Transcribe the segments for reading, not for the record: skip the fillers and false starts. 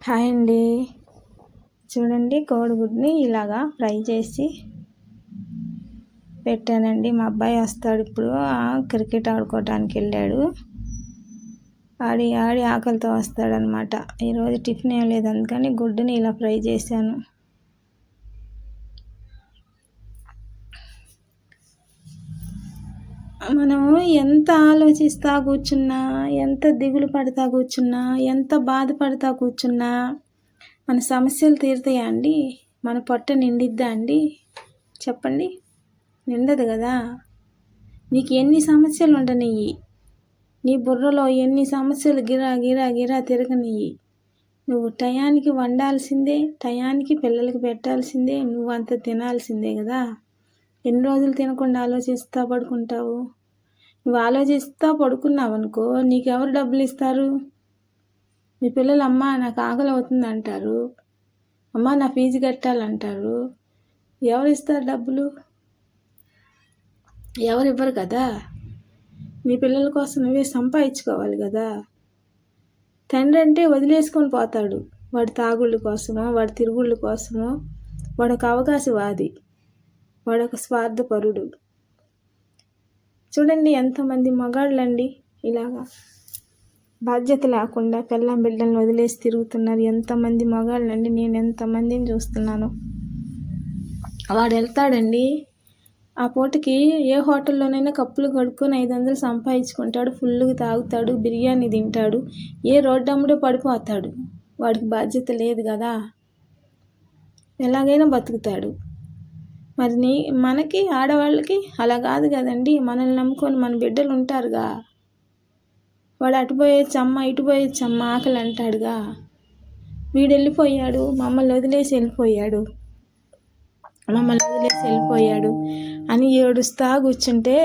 Hi అండి. చూడండి, కోడిగుడ్ని ఇలాగా ఫ్రై చేసి పెట్టానండి. మా అబ్బాయి వస్తాడు ఇప్పుడు, క్రికెట్ ఆడుకోవటానికి వెళ్ళాడు. ఆడి ఆడి ఆకలితో వస్తాడనమాట. ఈరోజు టిఫిన్ ఏం లేదు, అందుకని గుడ్డుని ఇలా ఫ్రై చేశాను. మనము ఎంత ఆలోచిస్తా కూర్చున్నా, ఎంత దిగులు పడతా కూర్చున్నా, ఎంత బాధపడతా కూర్చున్నా మన సమస్యలు తీరుతాయా అండి? మన పొట్ట నిండిద్దా అండి? చెప్పండి, నిండదు కదా. నీకు ఎన్ని సమస్యలు ఉండనియ్యి, నీ బుర్రలో ఎన్ని సమస్యలు గిరా గిరా గిరా తిరగనియ్యి, నువ్వు టయానికి వండాల్సిందే, టయానికి పిల్లలకి పెట్టాల్సిందే, నువ్వు అంత తినాల్సిందే కదా. ఎన్ని రోజులు తినకుండా ఆలోచిస్తా పడుకుంటావు? నువ్వు ఆలోచిస్తా పడుకున్నావు అనుకో, నీకెవరు డబ్బులు ఇస్తారు? మీ పిల్లలు అమ్మ నాకు ఆకలి అవుతుంది అంటారు, అమ్మ నా ఫీజు కట్టాలంటారు. ఎవరు ఇస్తారు డబ్బులు? ఎవరు ఇవ్వరు కదా. నీ పిల్లల కోసం నువ్వే సంపాదించుకోవాలి కదా. తండ్రి అంటే వదిలేసుకొని పోతాడు, వాడి తాగుళ్ళ కోసమో, వాడి తిరుగుళ్ళ కోసమో. వాడొక అవకాశవాది, వాడొక స్వార్థపరుడు. చూడండి ఎంతమంది మగాళ్ళండి ఇలాగా బాధ్యత లేకుండా పిల్లం బిడ్డలను వదిలేసి తిరుగుతున్నారు. ఎంతమంది మగాళ్ళండి, నేను ఎంతమందిని చూస్తున్నాను. వాడు వెళ్తాడండి, ఆ పూటకి ఏ హోటల్లోనైనా కప్పులు కడుక్కొని 500 సంపాదించుకుంటాడు, ఫుల్గా తాగుతాడు, బిర్యానీ తింటాడు, ఏ రోడ్డమ్మడో పడిపోతాడు. వాడికి బాధ్యత లేదు కదా, ఎలాగైనా బతుకుతాడు. మరి మనకి ఆడవాళ్ళకి అలా కాదు కదండి. మనల్ని నమ్ముకొని మన బిడ్డలు ఉంటారుగా. వాడు అటు పోయొచ్చమ్మ, ఇటు పోయొచ్చమ్మ, ఆకలి అంటాడుగా. వీడు వెళ్ళిపోయాడు, మమ్మల్ని వదిలేసి వెళ్ళిపోయాడు అని ఏడుస్తా కూర్చుంటే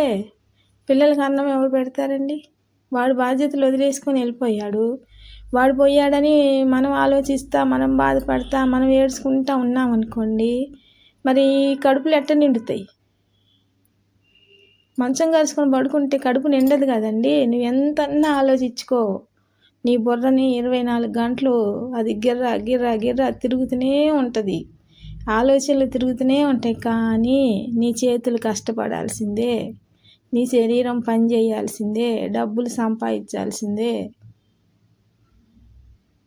పిల్లలకి అన్నం ఎవరు పెడతారండి? వాడు బాధ్యతలు వదిలేసుకొని వెళ్ళిపోయాడు. వాడు పోయాడని మనం ఆలోచిస్తా, మనం బాధపడతా, మనం ఏడ్చుకుంటా ఉన్నామనుకోండి, మరి కడుపులు ఎట్ట నిండుతాయి? మంచం కలుసుకొని పడుకుంటే కడుపు నిండదు కదండి. నువ్వు ఎంతన్నా ఆలోచించుకో, నీ బుర్రని 24 గంటలు అది గిర్రా గిర్రా గిర్రా తిరుగుతూనే ఉంటుంది, ఆలోచనలు తిరుగుతూనే ఉంటాయి. కానీ నీ చేతులు కష్టపడాల్సిందే, నీ శరీరం పని చేయాల్సిందే, డబ్బులు సంపాదించాల్సిందే,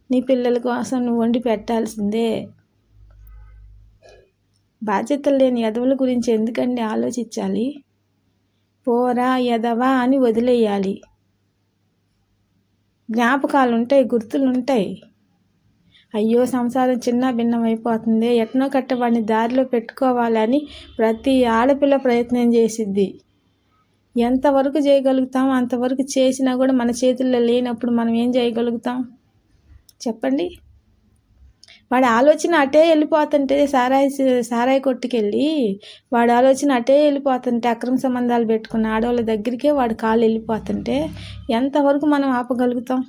నీ పిల్లల కోసం నువ్వు వండి పెట్టాల్సిందే. బాధ్యతలు లేని ఎదవల గురించి ఎందుకండి ఆలోచించాలి? పోరా ఎదవా అని వదిలేయాలి. జ్ఞాపకాలు ఉంటాయి, గుర్తులు ఉంటాయి. అయ్యో సంసారం చిన్న భిన్నం అయిపోతుంది, ఎట్నో కట్టబడిని దారిలో పెట్టుకోవాలని ప్రతి ఆడపిల్ల ప్రయత్నం చేసిద్ది. ఎంతవరకు చేయగలుగుతాం అంతవరకు చేసినా కూడా మన చేతుల్లో లేనప్పుడు మనం ఏం చేయగలుగుతాం చెప్పండి. వాడి ఆలోచన అటే వెళ్ళిపోతుంటే, సారాయి కొట్టుకెళ్ళి వాడి ఆలోచన అటే వెళ్ళిపోతుంటే, అక్రమ సంబంధాలు పెట్టుకున్న ఆడవాళ్ళ దగ్గరికే వాడి కాళ్ళు వెళ్ళిపోతుంటే ఎంతవరకు మనం ఆపగలుగుతాం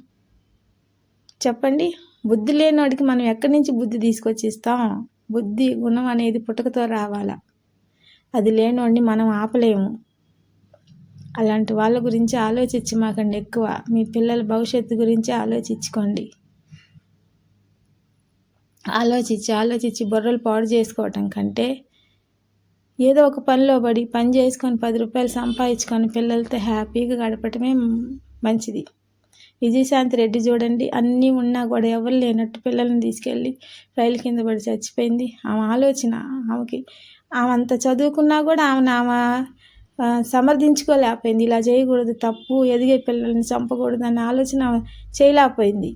చెప్పండి. బుద్ధి లేనివాడికి మనం ఎక్కడి నుంచి బుద్ధి తీసుకొచ్చి ఇస్తాం? బుద్ధి గుణం అనేది పుట్టుకతో రావాలా, అది లేనివాడిని మనం ఆపలేము. అలాంటి వాళ్ళ గురించి ఆలోచించమాకండి ఎక్కువ. మీ పిల్లల భవిష్యత్తు గురించి ఆలోచించుకోండి. ఆలోచించి బుర్రలు పాడు చేసుకోవటం కంటే ఏదో ఒక పనిలో పని చేసుకొని 10 రూపాయలు సంపాదించుకొని పిల్లలతో హ్యాపీగా గడపటమే మంచిది. విజయశాంతి రెడ్డి చూడండి, అన్నీ ఉన్నా కూడా ఎవరు లేనట్టు పిల్లల్ని తీసుకెళ్ళి రైలు కింద పడి చచ్చిపోయింది. ఆమె ఆలోచన, ఆమె అంత చదువుకున్నా కూడా ఆమె సమర్థించుకోలేకపోయింది. ఇలా చేయకూడదు, తప్పు, ఎదిగే పిల్లల్ని చంపకూడదు అనే ఆలోచన చేయలేకపోయింది.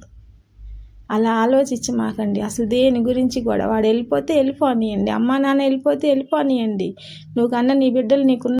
అలా ఆలోచించి మాకండి అసలు దేని గురించి కూడా. వాడు వెళ్ళిపోతే వెళ్ళిపోనియండి, అమ్మా నాన్న వెళ్ళిపోతే వెళ్ళిపోనియండి. నువ్వు కన్నా నీ బిడ్డలు నీకున్న